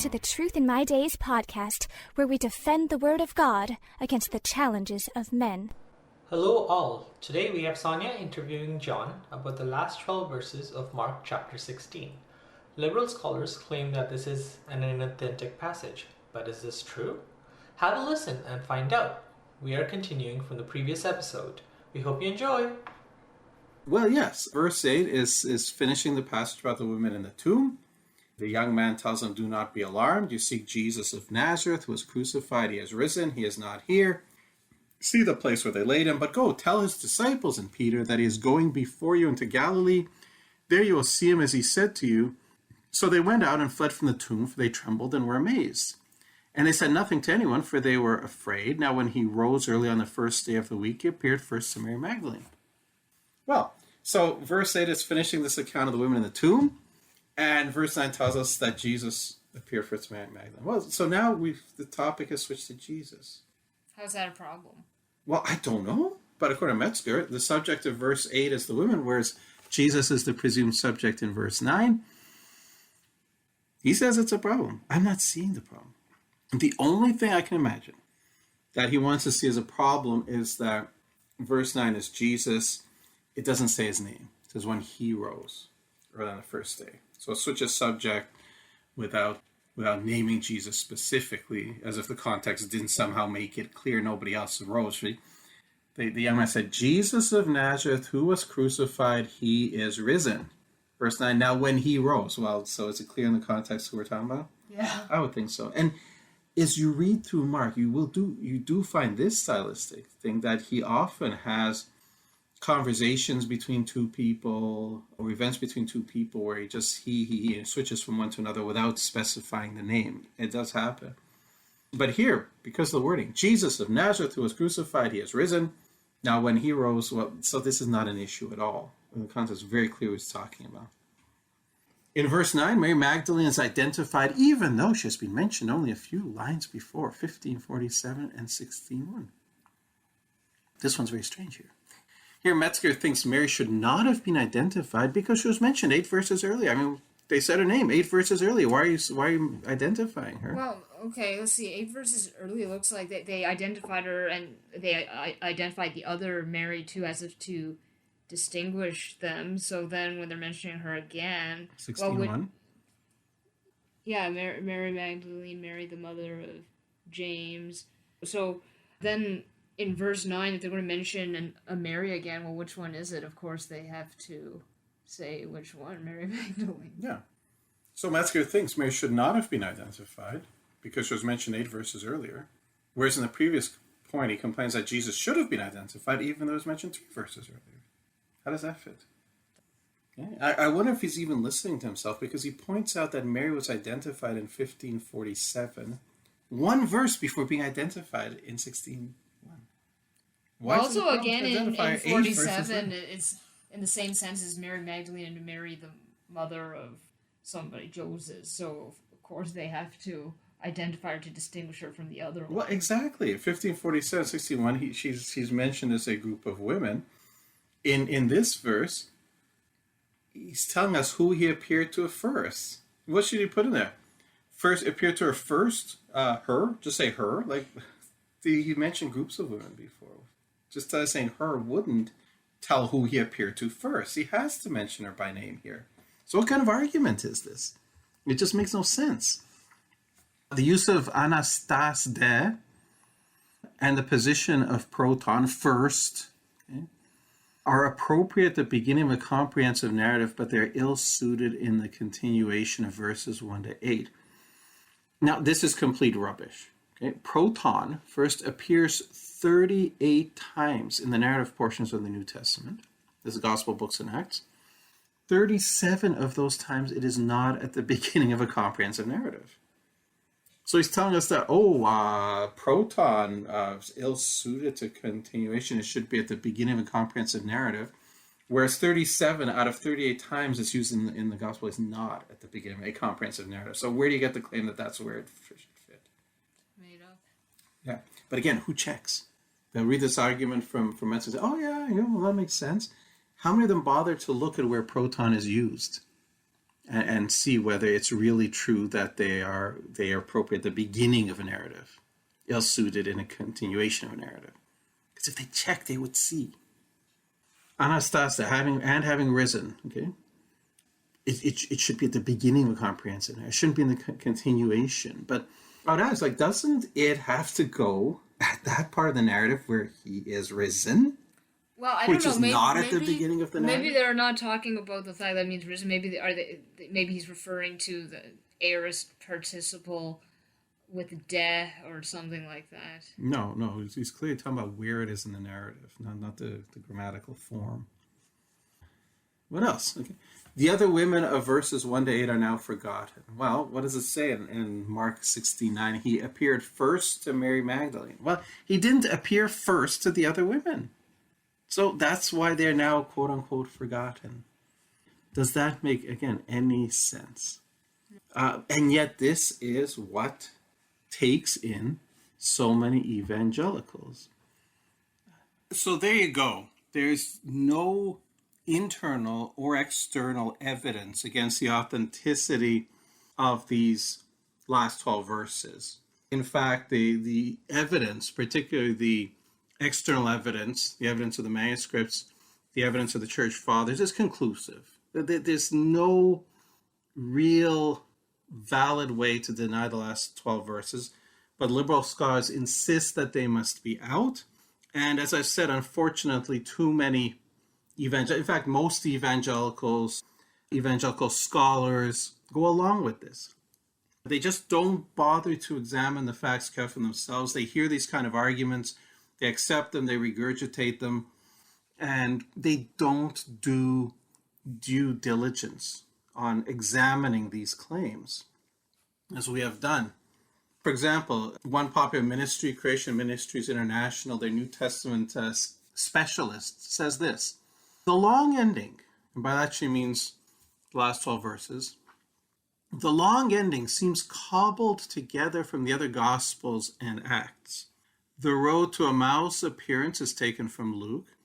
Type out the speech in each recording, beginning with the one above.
to the Truth in My Days podcast, where we defend the Word of God against the challenges of men. Hello all. Today we have Sonia interviewing John about the last 12 verses of Mark chapter 16. Liberal scholars claim that this is an inauthentic passage, but is this true? Have a listen and find out. We are continuing from the previous episode. We hope you enjoy. Well, yes. Verse 8 is finishing the passage about the women in the tomb. The young man tells them, "Do not be alarmed. You seek Jesus of Nazareth, who was crucified. He has risen. He is not here. See the place where they laid him. But go, tell his disciples and Peter that he is going before you into Galilee. There you will see him as he said to you." So they went out and fled from the tomb, for they trembled and were amazed. And they said nothing to anyone, for they were afraid. Now when he rose early on the first day of the week, he appeared first to Mary Magdalene. Well, so verse 8 is finishing this account of the women in the tomb. And verse 9 tells us that Jesus appeared first to Mary Magdalene. Well, so now the topic has switched to Jesus. How's that a problem? Well, I don't know. But according to Metzger, the subject of verse 8 is the women, whereas Jesus is the presumed subject in verse 9. He says it's a problem. I'm not seeing the problem. The only thing I can imagine that he wants to see as a problem is that verse 9 is Jesus. It doesn't say his name. It says when he rose, early on the first day. So it switches subject without naming Jesus specifically, as if the context didn't somehow make it clear nobody else rose. The young man said, "Jesus of Nazareth, who was crucified, he is risen." Verse 9, now when he rose. Well, so is it clear in the context who we're talking about? Yeah. I would think so. And as you read through Mark, you do find this stylistic thing that he often has conversations between two people or events between two people where he switches from one to another without specifying the name. It does happen. But here, because of the wording, Jesus of Nazareth, who was crucified, he has risen. Now when he rose, well, so this is not an issue at all. The context is very clear what he's talking about. In verse 9, Mary Magdalene is identified even though she has been mentioned only a few lines before, 15:47 and 16:1. This one's very strange here. Here, Metzger thinks Mary should not have been identified because she was mentioned 8 verses earlier. I mean, they said her name 8 verses earlier. Why are you identifying her? Well, okay, let's see. 8 verses earlier, it looks like they identified her and they identified the other Mary too, as if to distinguish them. So then when they're mentioning her again... 16:1? Yeah, Mary Magdalene, Mary the mother of James. So then... in verse 9, if they're going to mention a Mary again, well, which one is it? Of course, they have to say which one, Mary Magdalene. Yeah. So Metzger thinks Mary should not have been identified because she was mentioned 8 verses earlier. Whereas in the previous point, he complains that Jesus should have been identified even though it was mentioned 3 verses earlier. How does that fit? Yeah. I wonder if he's even listening to himself because he points out that Mary was identified in 15:47, one verse before being identified in 16:1. Also, again, in 47, it's in the same sense as Mary Magdalene and Mary, the mother of somebody, Joseph. So, of course, they have to identify her to distinguish her from the other one. Well, exactly. 15:47, 16:1, she's mentioned as a group of women. In this verse, he's telling us who he appeared to first. What should he put in there? First, appeared to her first? Her? Just say her? Like, he mentioned groups of women before. Just saying her wouldn't tell who he appeared to first. He has to mention her by name here. So what kind of argument is this? It just makes no sense. The use of anastas de and the position of proton first, okay, are appropriate at the beginning of a comprehensive narrative, but they're ill-suited in the continuation of verses 1 to 8. Now, this is complete rubbish. Okay? Proton first appears 38 times in the narrative portions of the New Testament. This is Gospel, Books, and Acts. 37 of those times it is not at the beginning of a comprehensive narrative. So he's telling us that, proton is ill-suited to continuation. It should be at the beginning of a comprehensive narrative, whereas 37 out of 38 times it's used in the Gospel is not at the beginning of a comprehensive narrative. So where do you get the claim that that's where it should fit? Made up. Yeah, but again, who checks? They'll read this argument from Metzger and say, well, that makes sense. How many of them bother to look at where proton is used? and see whether it's really true that they are appropriate at the beginning of a narrative, ill-suited in a continuation of a narrative. Because if they check, they would see. Anastasta, having risen, okay? It should be at the beginning of a comprehensive narrative. It shouldn't be in the continuation. But I would ask, doesn't it have to go at that part of the narrative where he is risen? Well, I don't know. Which is not at the beginning of the narrative? Maybe they're not talking about the fact that means risen. Maybe maybe he's referring to the aorist participle with de or something like that. No, he's clearly talking about where it is in the narrative, not the grammatical form. What else? Okay. The other women of verses 1 to 8 are now forgotten. Well, what does it say in Mark 16:9? He appeared first to Mary Magdalene. Well, he didn't appear first to the other women. So that's why they're now, quote unquote, forgotten. Does that make, again, any sense? And yet this is what takes in so many evangelicals. So there you go. There's no internal or external evidence against the authenticity of these last 12 verses. In fact, the evidence, particularly the external evidence, the evidence of the manuscripts, the evidence of the church fathers, is conclusive. There's no real valid way to deny the last 12 verses, but liberal scholars insist that they must be out. And as I've said, unfortunately, too many in fact, most evangelical scholars go along with this. They just don't bother to examine the facts carefully themselves. They hear these kind of arguments, they accept them, they regurgitate them, and they don't do due diligence on examining these claims, as we have done. For example, one popular ministry, Creation Ministries International, their New Testament specialist, says this: the long ending, and by that she means the last 12 verses, the long ending seems cobbled together from the other Gospels and Acts. The road to Emmaus appearance is taken from Luke.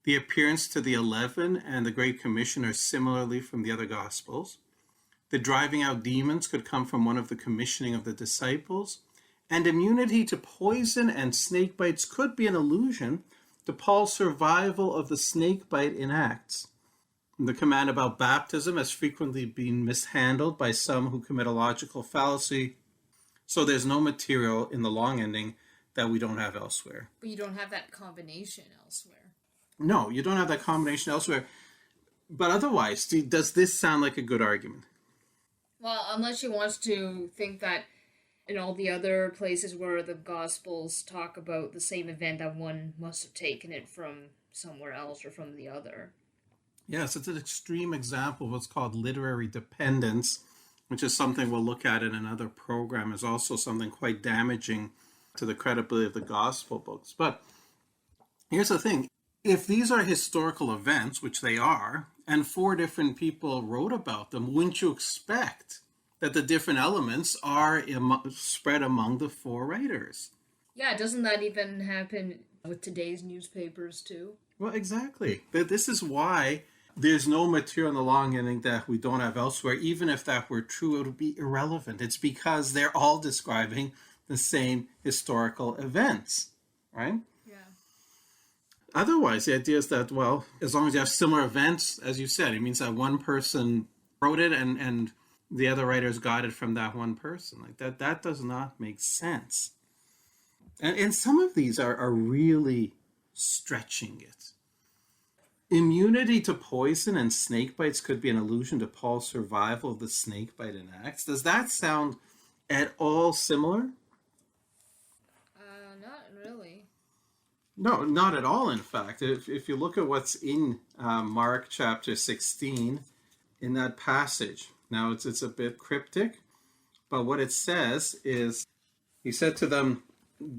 The appearance to the 11 and the Great Commission are similarly from the other Gospels. The driving out demons could come from one of the commissioning of the disciples. And immunity to poison and snake bites could be an allusion to Paul's survival of the snake bite in Acts. The command about baptism has frequently been mishandled by some who commit a logical fallacy. So there's no material in the long ending that we don't have elsewhere. But you don't have that combination elsewhere. No, you don't have that combination elsewhere. But otherwise, does this sound like a good argument? Well, unless she wants to think that in all the other places where the Gospels talk about the same event, that one must have taken it from somewhere else or from the other. Yes, it's an extreme example of what's called literary dependence, which is something we'll look at in another program, is also something quite damaging to the credibility of the Gospel books. But here's the thing. If these are historical events, which they are, and 4 different people wrote about them, wouldn't you expect that the different elements are spread among the 4 writers? Yeah, doesn't that even happen with today's newspapers too? Well, exactly. This is why there's no material in the long ending that we don't have elsewhere. Even if that were true, it would be irrelevant. It's because they're all describing the same historical events, right? Yeah. Otherwise, the idea is that, well, as long as you have similar events, as you said, it means that one person wrote it and the other writers got it from that one person. Like that does not make sense. And some of these are really stretching it. Immunity to poison and snake bites could be an allusion to Paul's survival of the snake bite in Acts. Does that sound at all similar? Not really. No, not at all, in fact. If you look at what's in Mark chapter 16, in that passage, now it's a bit cryptic, but what it says is, he said to them,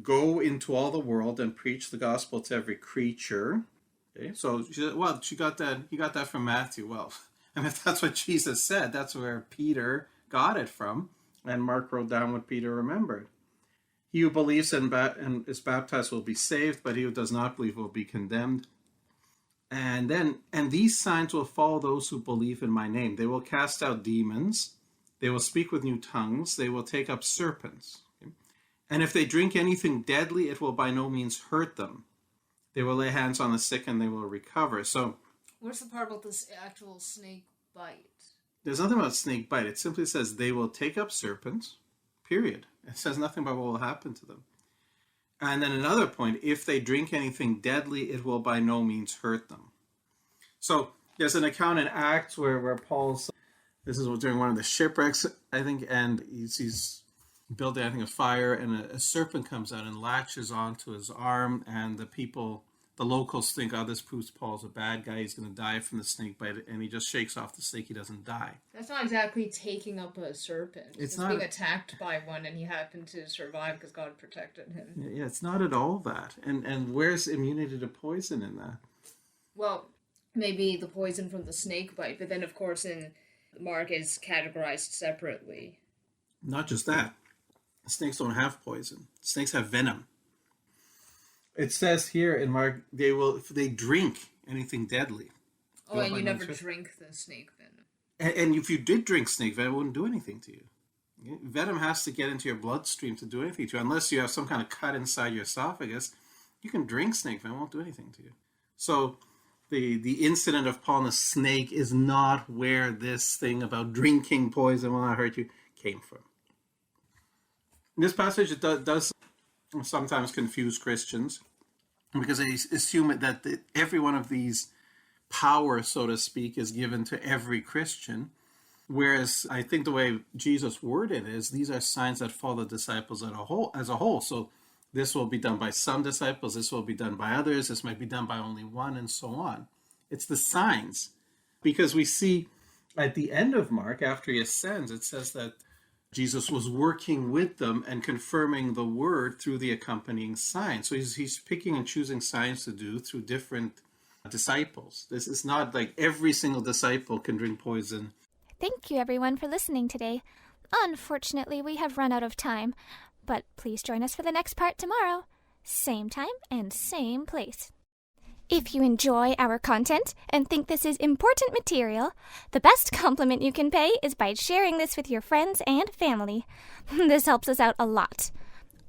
go into all the world and preach the gospel to every creature. Okay, so he got that from Matthew. Well, and if that's what Jesus said, that's where Peter got it from, and Mark wrote down what Peter remembered. He who believes and is baptized will be saved, but he who does not believe will be condemned. And these signs will follow those who believe in my name. They will cast out demons. They will speak with new tongues. They will take up serpents. Okay? And if they drink anything deadly, it will by no means hurt them. They will lay hands on the sick and they will recover. So, what's the part about this actual snake bite? There's nothing about snake bite. It simply says they will take up serpents, period. It says nothing about what will happen to them. And then another point, if they drink anything deadly, it will by no means hurt them. So there's an account in Acts where Paul's, this is during one of the shipwrecks, I think, and he's building, I think, a fire, and a serpent comes out and latches onto his arm, and the locals think, oh, this proves Paul's a bad guy, he's going to die from the snake bite, and he just shakes off the snake, he doesn't die. That's not exactly taking up a serpent. It's being attacked by one, and he happened to survive because God protected him. Yeah, it's not at all that. And where's immunity to poison in that? Well, maybe the poison from the snake bite, but then, of course, in Mark is categorized separately. Not just that. Snakes don't have poison. Snakes have venom. It says here in Mark, if they drink anything deadly. Oh, and you never drink the snake venom. And if you did drink snake venom, it wouldn't do anything to you. Venom has to get into your bloodstream to do anything to you. Unless you have some kind of cut inside your esophagus, you can drink snake venom, it won't do anything to you. So the incident of Paul and the snake is not where this thing about drinking poison will not hurt you came from. This passage does sometimes confuse Christians because they assume that every one of these powers, so to speak, is given to every Christian. Whereas I think the way Jesus worded it is these are signs that follow the disciples as a whole. So this will be done by some disciples, this will be done by others, this might be done by only one, and so on. It's the signs. Because we see at the end of Mark, after he ascends, it says that Jesus was working with them and confirming the word through the accompanying signs. So he's picking and choosing signs to do through different disciples. This is not like every single disciple can drink poison. Thank you, everyone, for listening today. Unfortunately, we have run out of time, but please join us for the next part tomorrow. Same time and same place. If you enjoy our content and think this is important material, the best compliment you can pay is by sharing this with your friends and family. This helps us out a lot.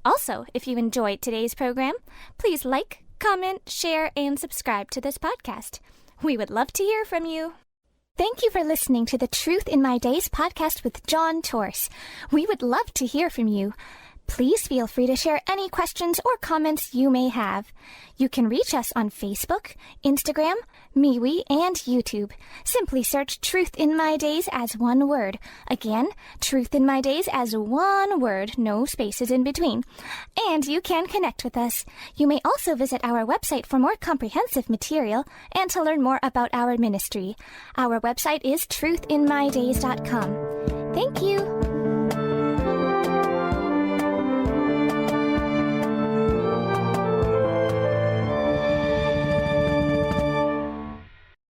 Also, if you enjoyed today's program, please like, comment, share, and subscribe to this podcast. We would love to hear from you. Thank you for listening to the Truth in My Days podcast with John Torse. We would love to hear from you. Please feel free to share any questions or comments you may have. You can reach us on Facebook, Instagram, MeWe, and YouTube. Simply search Truth in My Days as one word. Again, Truth in My Days as one word, no spaces in between. And you can connect with us. You may also visit our website for more comprehensive material and to learn more about our ministry. Our website is truthinmydays.com. Thank you.